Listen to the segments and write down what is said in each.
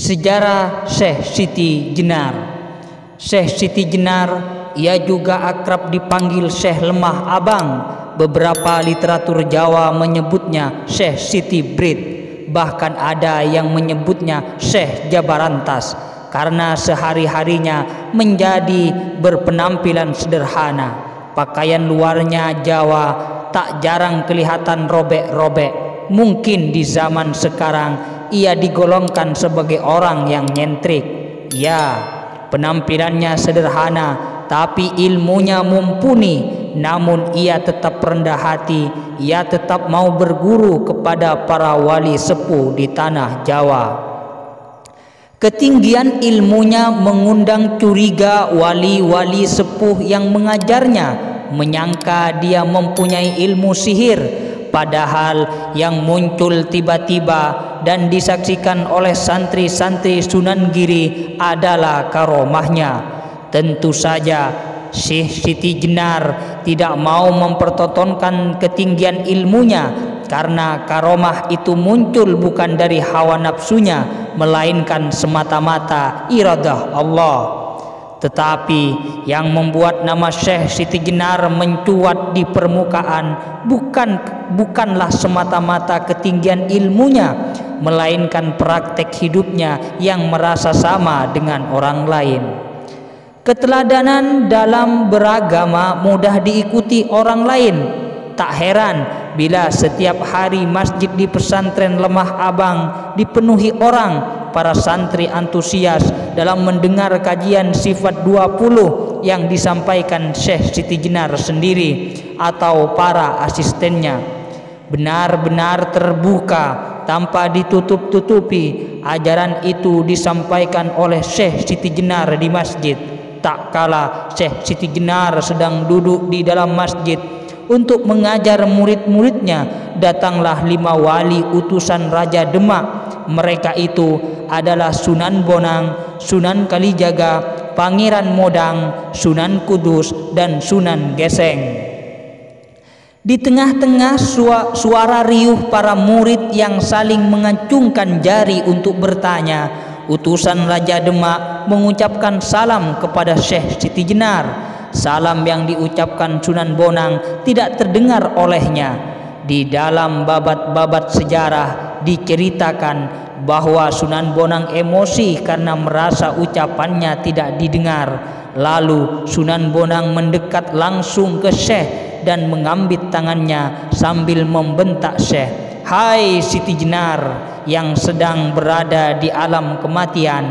Sejarah Syekh Siti Jenar. Syekh Siti Jenar, ia juga akrab dipanggil Syekh Lemah Abang. Beberapa literatur Jawa menyebutnya Syekh Siti Brit. Bahkan ada yang menyebutnya Syekh Jabarantas karena sehari-harinya menjadi berpenampilan sederhana. Pakaian luarnya Jawa, tak jarang kelihatan robek-robek. Mungkin di zaman sekarang ia digolongkan sebagai orang yang nyentrik. Ya, penampilannya sederhana, tapi ilmunya mumpuni. Namun ia tetap rendah hati. Ia tetap mau berguru kepada para wali sepuh di tanah Jawa. Ketinggian ilmunya mengundang curiga wali-wali sepuh yang mengajarnya, menyangka dia mempunyai ilmu sihir. Padahal yang muncul tiba-tiba dan disaksikan oleh santri-santri Sunan Giri adalah karomahnya. Tentu saja Syekh Siti Jenar tidak mau mempertontonkan ketinggian ilmunya, karena karomah itu muncul bukan dari hawa nafsunya, melainkan semata-mata iradah Allah. Tetapi yang membuat nama Syekh Siti Jenar mencuat di permukaan bukanlah semata-mata ketinggian ilmunya, melainkan praktek hidupnya yang merasa sama dengan orang lain. Keteladanan dalam beragama mudah diikuti orang lain. Tak heran bila setiap hari masjid di pesantren Lemah Abang dipenuhi orang. Para santri antusias dalam mendengar kajian sifat 20 yang disampaikan Syekh Siti Jenar sendiri atau para asistennya. Benar-benar terbuka tanpa ditutup-tutupi. Ajaran itu disampaikan oleh Syekh Siti Jenar di masjid. Tak kala Syekh Siti Jenar sedang duduk di dalam masjid untuk mengajar murid-muridnya, datanglah 5 wali utusan Raja Demak. Mereka itu adalah Sunan Bonang, Sunan Kalijaga, Pangeran Modang, Sunan Kudus, dan Sunan Geseng. Di tengah-tengah suara riuh para murid yang saling mengacungkan jari untuk bertanya, utusan Raja Demak mengucapkan salam kepada Syekh Siti Jenar. Salam yang diucapkan Sunan Bonang tidak terdengar olehnya. Di dalam babat-babat sejarah diceritakan bahwa Sunan Bonang emosi karena merasa ucapannya tidak didengar. Lalu Sunan Bonang mendekat langsung ke Syekh dan mengambil tangannya sambil membentak Syekh, "Hai Siti Jenar yang sedang berada di alam kematian,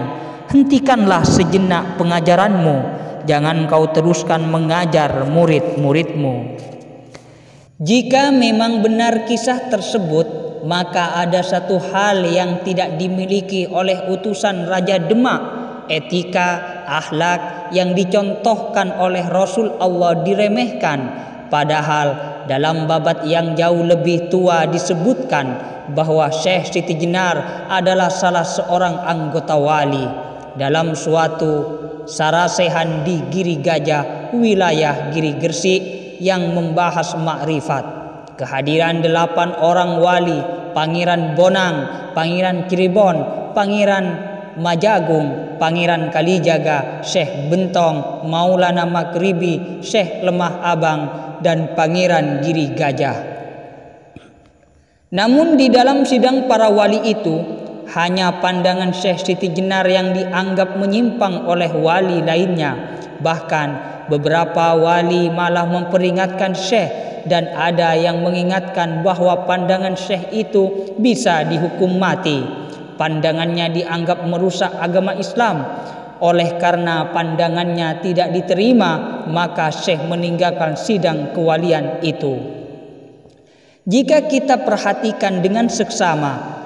hentikanlah sejenak pengajaranmu. Jangan kau teruskan mengajar murid-muridmu." Jika memang benar kisah tersebut, maka ada satu hal yang tidak dimiliki oleh utusan Raja Demak. Etika, akhlak yang dicontohkan oleh Rasul Allah diremehkan. Padahal dalam babat yang jauh lebih tua disebutkan bahwa Syekh Siti Jenar adalah salah seorang anggota wali. Dalam suatu sarasehan di Giri Gajah, wilayah Giri Gresik, yang membahas makrifat, kehadiran 8 orang wali, Pangeran Bonang, Pangeran Cirebon, Pangeran Majagung, Pangeran Kalijaga, Syekh Bentong, Maulana Makribi, Syekh Lemah Abang, dan Pangeran Giri Gajah. Namun di dalam sidang para wali itu, hanya pandangan Syekh Siti Jenar yang dianggap menyimpang oleh wali lainnya. Bahkan beberapa wali malah memperingatkan Syekh, dan ada yang mengingatkan bahwa pandangan Syekh itu bisa dihukum mati. Pandangannya dianggap merusak agama Islam. Oleh karena pandangannya tidak diterima, maka Syekh meninggalkan sidang kewalian itu. Jika kita perhatikan dengan seksama,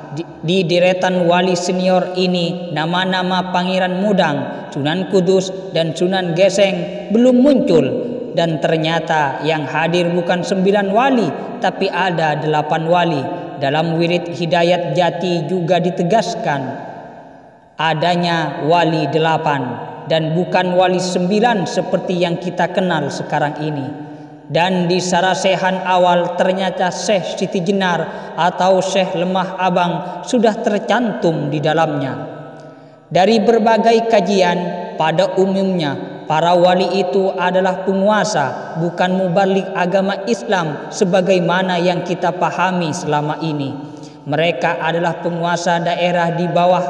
di deretan wali senior ini, nama-nama Pangeran Modang, Sunan Kudus, dan Sunan Geseng belum muncul. Dan ternyata yang hadir bukan 9 wali, tapi ada 8 wali. Dalam wirid Hidayat Jati juga ditegaskan adanya wali 8 dan bukan wali 9 seperti yang kita kenal sekarang ini. Dan di sarasehan awal ternyata Syekh Siti Jenar atau Syekh Lemah Abang sudah tercantum di dalamnya. Dari berbagai kajian, pada umumnya para wali itu adalah penguasa, bukan mubalik agama Islam sebagaimana yang kita pahami selama ini. Mereka adalah penguasa daerah di bawah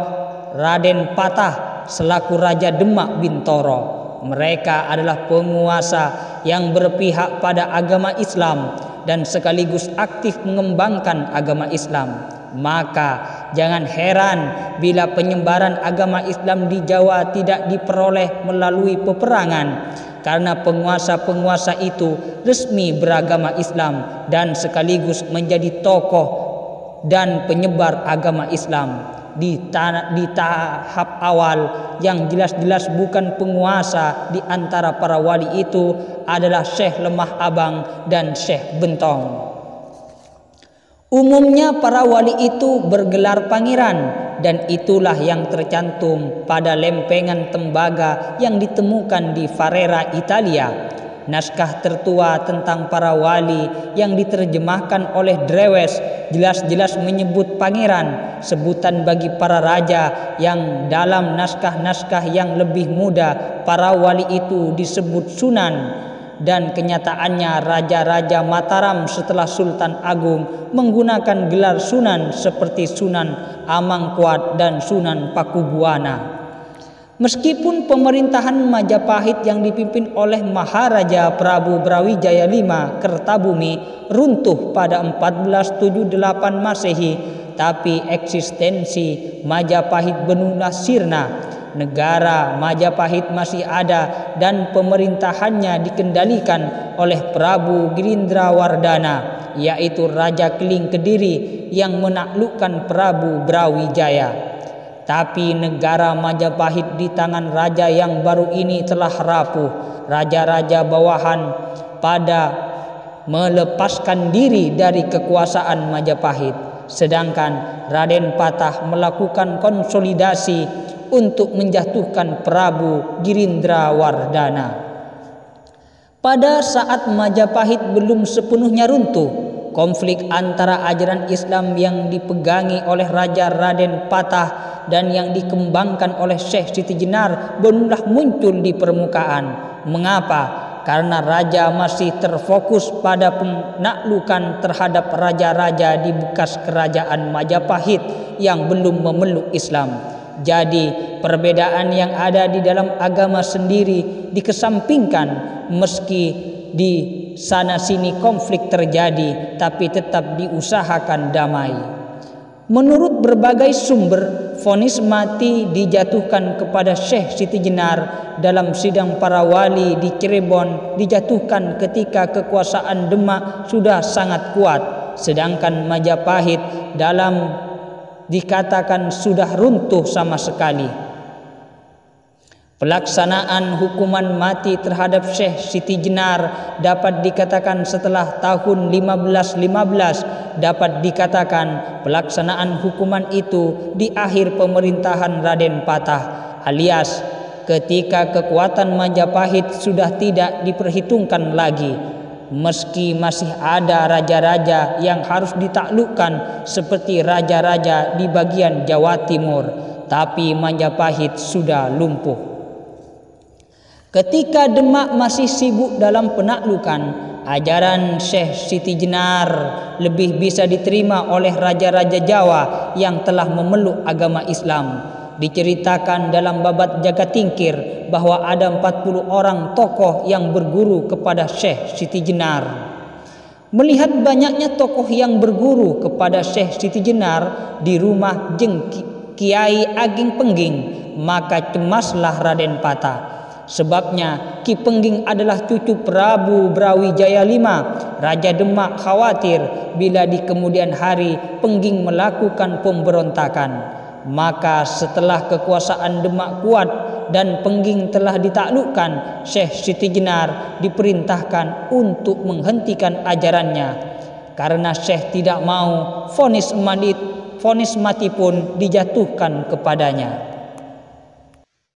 Raden Patah selaku Raja Demak Bintoro. Mereka adalah penguasa yang berpihak pada agama Islam dan sekaligus aktif mengembangkan agama Islam. Maka jangan heran bila penyebaran agama Islam di Jawa tidak diperoleh melalui peperangan, karena penguasa-penguasa itu resmi beragama Islam dan sekaligus menjadi tokoh dan penyebar agama Islam. Di tahap awal yang jelas-jelas bukan penguasa di antara para wali itu adalah Syekh Lemah Abang dan Syekh Bentong. Umumnya para wali itu bergelar pangeran, dan itulah yang tercantum pada lempengan tembaga yang ditemukan di Ferrara, Italia. Naskah tertua tentang para wali yang diterjemahkan oleh Drewes jelas-jelas menyebut pangeran, sebutan bagi para raja, yang dalam naskah-naskah yang lebih muda para wali itu disebut sunan. Dan kenyataannya raja-raja Mataram setelah Sultan Agung menggunakan gelar sunan seperti Sunan Amangkuat dan Sunan Pakubuwana. Meskipun pemerintahan Majapahit yang dipimpin oleh Maharaja Prabu Brawijaya V Kertabumi runtuh pada 1478 Masehi, tapi eksistensi Majapahit benula sirna. Negara Majapahit masih ada dan pemerintahannya dikendalikan oleh Prabu Girindrawardhana, yaitu Raja Keling Kediri yang menaklukkan Prabu Brawijaya. Tapi negara Majapahit di tangan raja yang baru ini telah rapuh. Raja-raja bawahan pada melepaskan diri dari kekuasaan Majapahit, sedangkan Raden Patah melakukan konsolidasi untuk menjatuhkan Prabu Girindrawardhana. Pada saat Majapahit belum sepenuhnya runtuh, konflik antara ajaran Islam yang dipegangi oleh Raja Raden Patah dan yang dikembangkan oleh Syekh Siti Jenar barulah muncul di permukaan. Mengapa? Karena raja masih terfokus pada penaklukan terhadap raja-raja di bekas kerajaan Majapahit yang belum memeluk Islam. Jadi perbedaan yang ada di dalam agama sendiri dikesampingkan, meski di sana sini konflik terjadi, tapi tetap diusahakan damai. Menurut berbagai sumber, vonis mati dijatuhkan kepada Syekh Siti Jenar dalam sidang para wali di Cirebon dijatuhkan ketika kekuasaan Demak sudah sangat kuat, sedangkan Majapahit dikatakan sudah runtuh sama sekali. Pelaksanaan hukuman mati terhadap Syekh Siti Jenar dapat dikatakan setelah tahun 1515. Dapat dikatakan pelaksanaan hukuman itu di akhir pemerintahan Raden Patah, alias ketika kekuatan Majapahit sudah tidak diperhitungkan lagi. Meski masih ada raja-raja yang harus ditaklukkan seperti raja-raja di bagian Jawa Timur, tapi Majapahit sudah lumpuh. Ketika Demak masih sibuk dalam penaklukan, ajaran Syekh Siti Jenar lebih bisa diterima oleh raja-raja Jawa yang telah memeluk agama Islam. Diceritakan dalam Babat Jagatingkir bahwa ada 40 orang tokoh yang berguru kepada Syekh Siti Jenar. Melihat banyaknya tokoh yang berguru kepada Syekh Siti Jenar di rumah Jeng Kiai Ageng Pengging, maka cemaslah Raden Patah. Sebabnya Ki Pengging adalah cucu Prabu Brawijaya V, Raja Demak khawatir bila di kemudian hari Pengging melakukan pemberontakan. Maka setelah kekuasaan Demak kuat dan Pengging telah ditaklukkan, Syekh Siti Jenar diperintahkan untuk menghentikan ajarannya. Karena Syekh tidak mau, vonis mati pun dijatuhkan kepadanya.